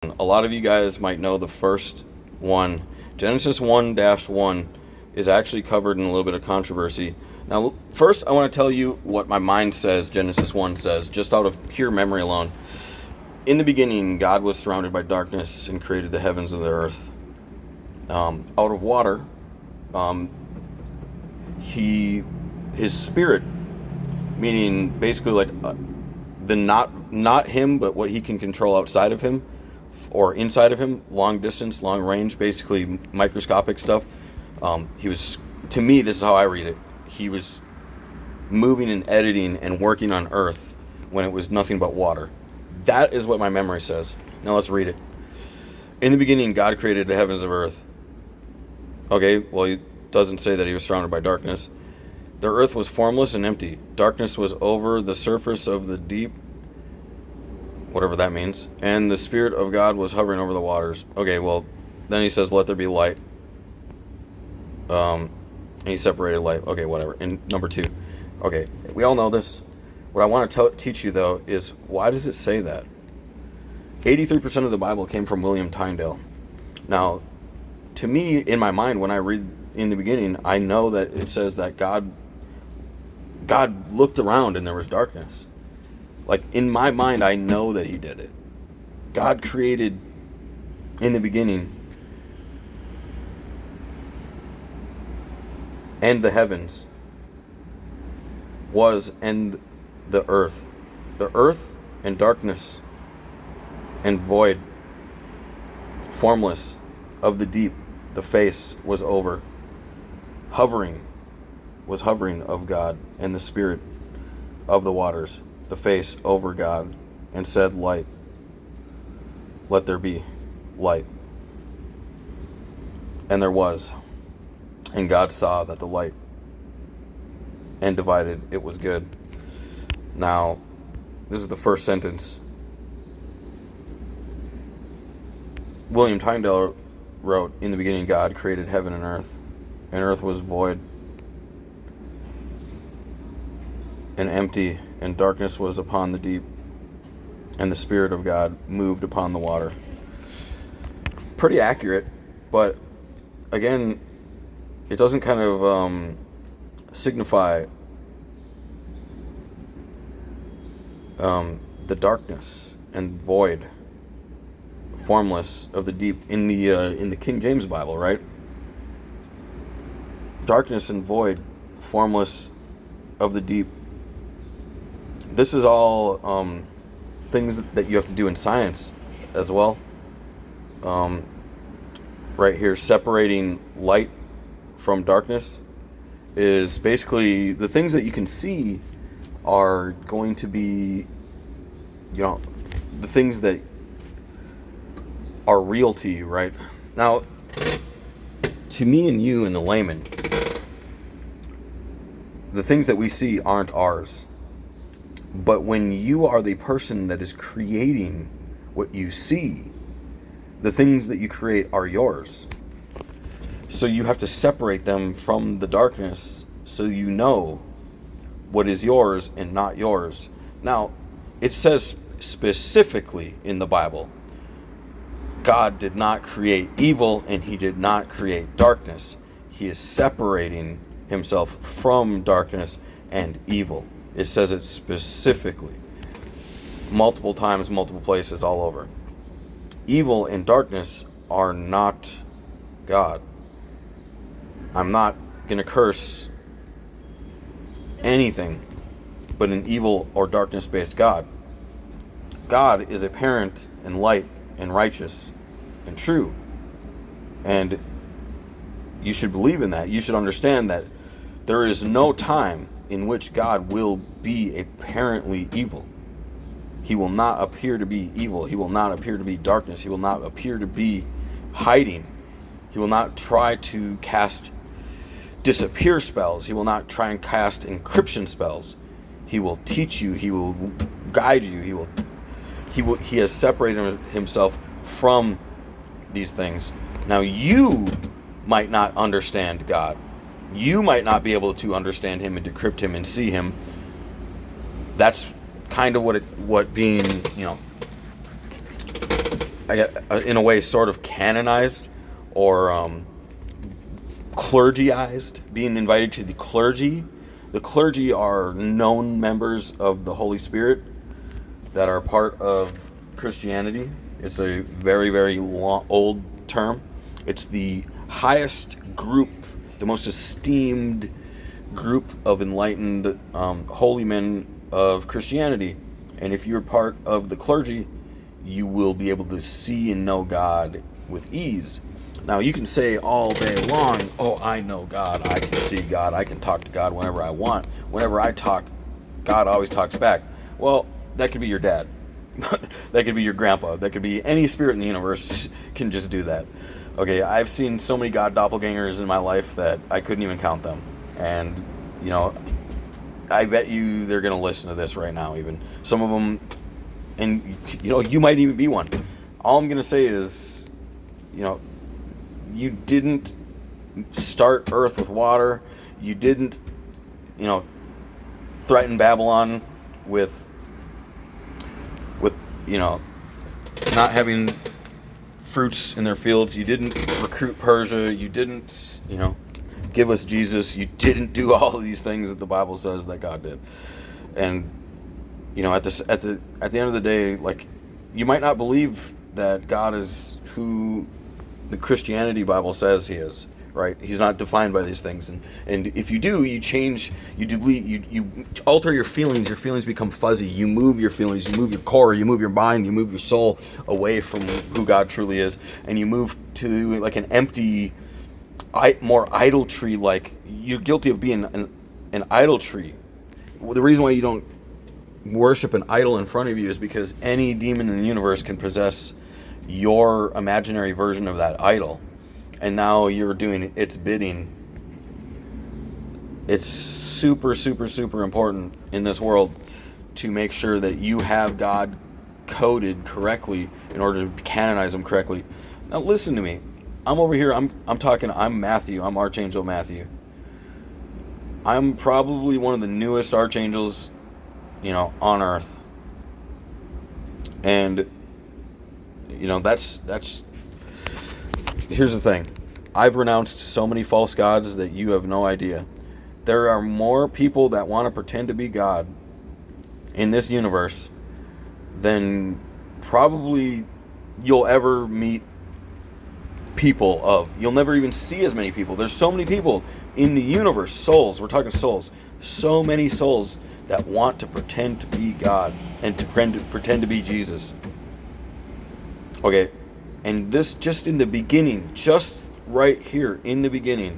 A lot of you guys might know the first one. Genesis 1-1 is actually covered in a little bit of controversy. Now, first, I want to tell you what my mind says Genesis 1 says, just out of pure memory alone. In the beginning, God was surrounded by darkness and created the heavens and the earth. Out of water, his spirit, meaning basically like the not him, but what he can control outside of him or inside of him, long distance, long range, basically microscopic stuff. He was, to me, this is how I read it. He was moving and editing and working on earth when it was nothing but water. That is what my memory says. Now let's read it. In the beginning, God created the heavens and earth. Okay, well, he doesn't say that he was surrounded by darkness. The earth was formless and empty. Darkness was over the surface of the deep, whatever that means. And the Spirit of God was hovering over the waters. Okay, well, then he says, let there be light. And he separated light. Okay, whatever. In number 2. Okay, we all know this. What I want to teach you, though, is why does it say that? 83% of the Bible came from William Tyndale. Now, to me, in my mind, when I read in the beginning, I know that it says that God looked around and there was darkness. Like, in my mind, I know that he did it. God created in the beginning and the heavens was and the earth. The earth and darkness and void, formless of the deep, the face was over. Hovering of God, and the Spirit of the waters, the face over God, and said, light. Let there be light. And there was. And God saw that the light and divided it was good. Now, this is the first sentence. William Tyndale wrote, in the beginning God created heaven and earth was void and empty, and darkness was upon the deep, and the Spirit of God moved upon the water. Pretty accurate, but again, it doesn't kind of signify the darkness and void, formless of the deep in the King James Bible, right? Darkness and void, formless of the deep. This is all things that you have to do in science as well. Right here, separating light from darkness is basically the things that you can see are going to be, the things that are real to you, right? Now, to me and you and the layman, the things that we see aren't ours. But when you are the person that is creating what you see, the things that you create are yours. So you have to separate them from the darkness so you know what is yours and not yours. Now, it says specifically in the Bible, God did not create evil and he did not create darkness. He is separating himself from darkness and evil. It says it specifically. Multiple times, multiple places, all over. Evil and darkness are not God. I'm not going to curse anything but an evil or darkness-based God. God is a parent and light and righteous and true. And you should believe in that. You should understand that there is no time in which God will be apparently evil. He will not appear to be evil. He will not appear to be darkness. He will not appear to be hiding. He will not try to cast disappear spells. He will not try and cast encryption spells. He will teach you. He will guide you. He has separated himself from these things. Now you might not understand God. You might not be able to understand him and decrypt him and see him. That's kind of what being, in a way, sort of canonized or clergyized, being invited to the clergy. The clergy are known members of the Holy Spirit that are part of Christianity. It's a very, very old term. It's the highest group, the most esteemed group of enlightened holy men of Christianity. And if you're part of the clergy, you will be able to see and know God with ease. Now, you can say all day long, oh, I know God, I can see God, I can talk to God whenever I want. Whenever I talk, God always talks back. Well, that could be your dad. That could be your grandpa. That could be any spirit in the universe can just do that. Okay, I've seen so many God doppelgangers in my life that I couldn't even count them. And, you know, I bet you they're going to listen to this right now even. Some of them, and, you know, you might even be one. All I'm going to say is, you know, you didn't start Earth with water. You didn't, you know, threaten Babylon with you know, not having fruits in their fields. You didn't recruit Persia. You didn't, you know, give us Jesus. You didn't do all of these things that the Bible says that God did. And, you know, at the end of the day, like, you might not believe that God is who the Christianity Bible says he is, right? He's not defined by these things. And if you do, you change, you delete, you alter your feelings become fuzzy. You move your feelings, you move your core, you move your mind, you move your soul away from who God truly is. And you move to like an empty, more idolatry, like you're guilty of being an idolatry. The reason why you don't worship an idol in front of you is because any demon in the universe can possess your imaginary version of that idol, and now you're doing its bidding. It's super, super, super important in this world to make sure that you have God coded correctly in order to canonize him correctly. Now listen to me. I'm over here, I'm Matthew, I'm Archangel Matthew. I'm probably one of the newest archangels, you know, on earth. And you know, that's here's the thing. I've renounced so many false gods that you have no idea. There are more people that want to pretend to be God in this universe than probably you'll ever meet people of. You'll never even see as many people. There's so many people in the universe, souls, we're talking souls, so many souls that want to pretend to be God and to pretend to be Jesus. Okay, and this just in the beginning, just right here in the beginning,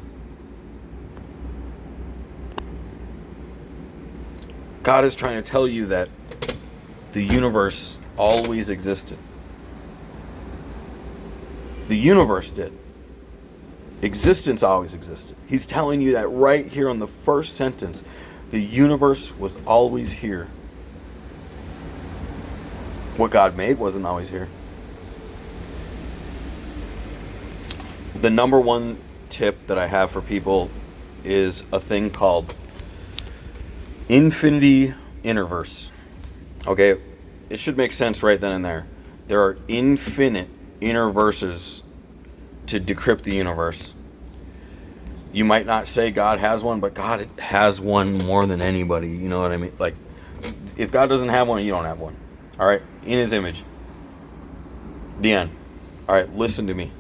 God is trying to tell you that the universe always existed. The universe did. Existence always existed. He's telling you that right here on the first sentence. The universe was always here. What God made wasn't always here. The number one tip that I have for people is a thing called infinity interverse. Okay, it should make sense right then and there. There are infinite interverses to decrypt the universe. You might not say God has one, but God has one more than anybody. You know what I mean? Like, if God doesn't have one, you don't have one. All right? In his image. The end. All right, listen to me.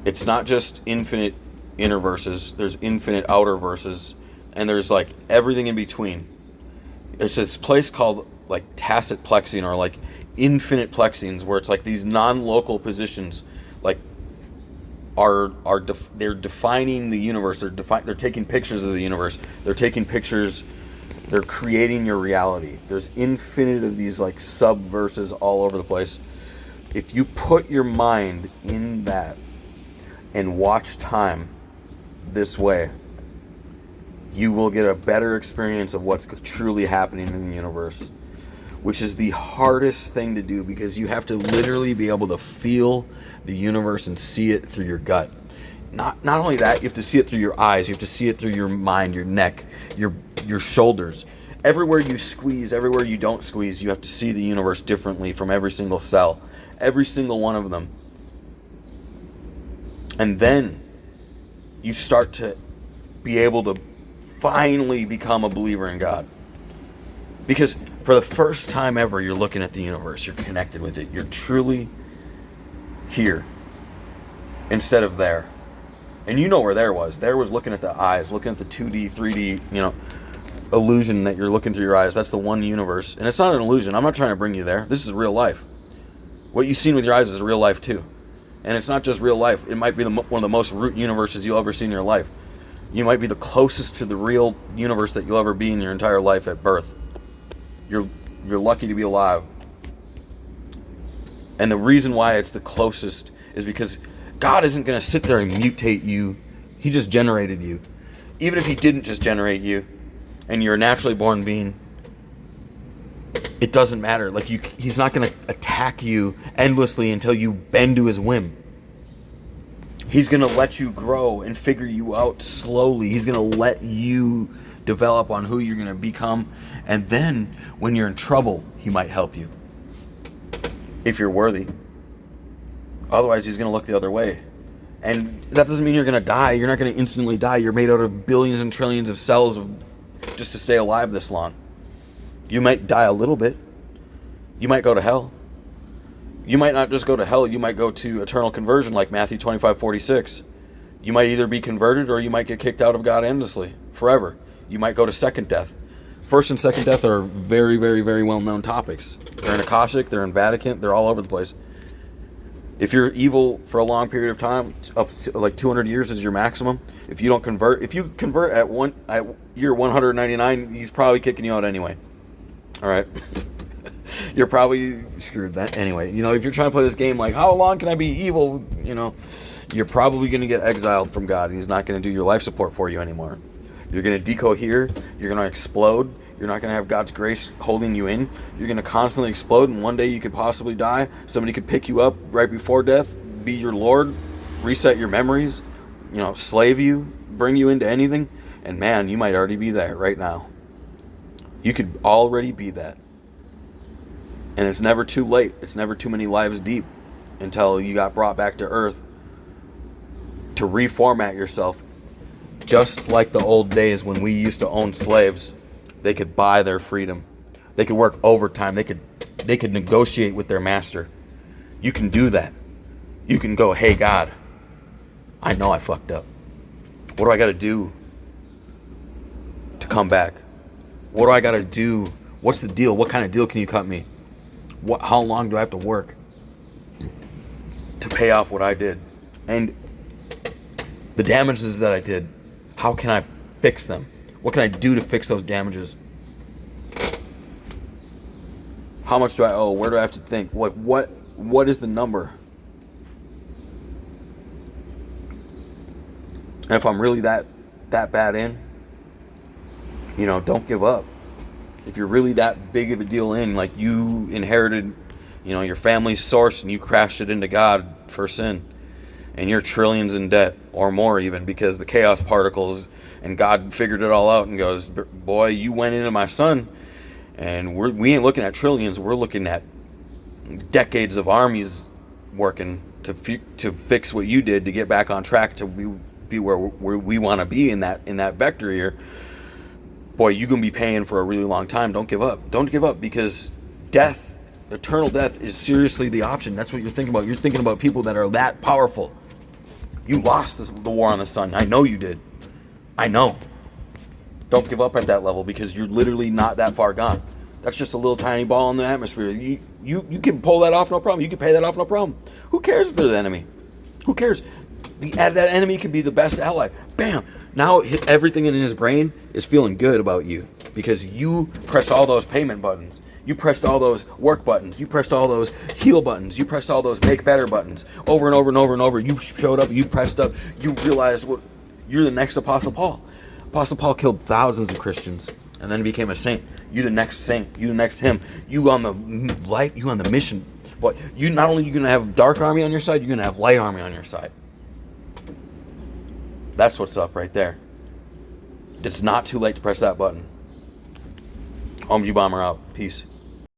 It's not just infinite inner verses. There's infinite outer verses. And there's like everything in between. There's this place called like tacit plexing or like infinite plexings where it's like these non-local positions like they're defining the universe. They're taking pictures of the universe. They're taking pictures. They're creating your reality. There's infinite of these like sub-verses all over the place. If you put your mind in that and watch time this way, you will get a better experience of what's truly happening in the universe, which is the hardest thing to do because you have to literally be able to feel the universe and see it through your gut. Not only that, you have to see it through your eyes, you have to see it through your mind, your neck, your shoulders. Everywhere you squeeze, everywhere you don't squeeze, you have to see the universe differently from every single cell. Every single one of them. And then you start to be able to finally become a believer in God. Because for the first time ever, you're looking at the universe. You're connected with it. You're truly here instead of there. And you know where there was. There was looking at the eyes, looking at the 2D, 3D, illusion that you're looking through your eyes. That's the one universe. And it's not an illusion. I'm not trying to bring you there. This is real life. What you've seen with your eyes is real life too. And it's not just real life. It might be one of the most root universes you'll ever see in your life. You might be the closest to the real universe that you'll ever be in your entire life at birth. You're lucky to be alive. And the reason why it's the closest is because God isn't going to sit there and mutate you. He just generated you. Even if he didn't just generate you and you're a naturally born being, it doesn't matter. Like he's not going to attack you endlessly until you bend to his whim. He's going to let you grow and figure you out slowly. He's going to let you develop on who you're going to become. And then when you're in trouble, he might help you. If you're worthy. Otherwise, he's going to look the other way. And that doesn't mean you're going to die. You're not going to instantly die. You're made out of billions and trillions of cells just to stay alive this long. You might die a little bit. You might go to hell. You might not just go to hell. You might go to eternal conversion like Matthew 25:46. You might either be converted or you might get kicked out of God endlessly, forever. You might go to second death. First and second death are very, very, very well-known topics. They're in Akashic, they're in Vatican, they're all over the place. If you're evil for a long period of time, up to like 200 years is your maximum. If you don't convert, if you convert at year 199, he's probably kicking you out anyway. All right. You're probably screwed that anyway. If you're trying to play this game like, how long can I be evil? You're probably going to get exiled from God, and he's not going to do your life support for you anymore. You're going to decohere. You're going to explode. You're not going to have God's grace holding you in. You're going to constantly explode, and one day you could possibly die. Somebody could pick you up right before death, be your Lord, reset your memories, slave you, bring you into anything, and man, you might already be there right now. You could already be that. And it's never too late. It's never too many lives deep until you got brought back to earth to reformat yourself. Just like the old days when we used to own slaves, they could buy their freedom. They could work overtime. They could negotiate with their master. You can do that. You can go, hey God, I know I fucked up. What do I got to do to come back? What do I got to do? What's the deal? What kind of deal can you cut me? How long do I have to work to pay off what I did? And the damages that I did, how can I fix them? What can I do to fix those damages? How much do I owe? Where do I have to think? What is the number? And if I'm really that bad in, don't give up. If you're really that big of a deal in, like you inherited, your family's source and you crashed it into God for sin, and you're trillions in debt or more even because the chaos particles, and God figured it all out and goes, boy, you went into my son, and we ain't looking at trillions, we're looking at decades of armies working to fix what you did to get back on track to be where we want to be in that vector here. Boy, you're going to be paying for a really long time. Don't give up. Don't give up, because death, eternal death, is seriously the option. That's what you're thinking about. You're thinking about people that are that powerful. You lost the war on the sun. I know you did. I know. Don't give up at that level, because you're literally not that far gone. That's just a little tiny ball in the atmosphere. You can pull that off, no problem. You can pay that off, no problem. Who cares if they're the enemy? Who cares? That enemy could be the best ally. Bam! Now everything in his brain is feeling good about you because you pressed all those payment buttons. You pressed all those work buttons. You pressed all those heal buttons. You pressed all those make better buttons over and over and over and over. You showed up. You pressed up. You realized you're the next Apostle Paul. Apostle Paul killed thousands of Christians and then became a saint. You the next saint. You the next him. You on the life. You on the mission. But you not only you're gonna have dark army on your side, you're gonna have light army on your side. That's what's up right there. It's not too late to press that button. OMG Bomber out. Peace.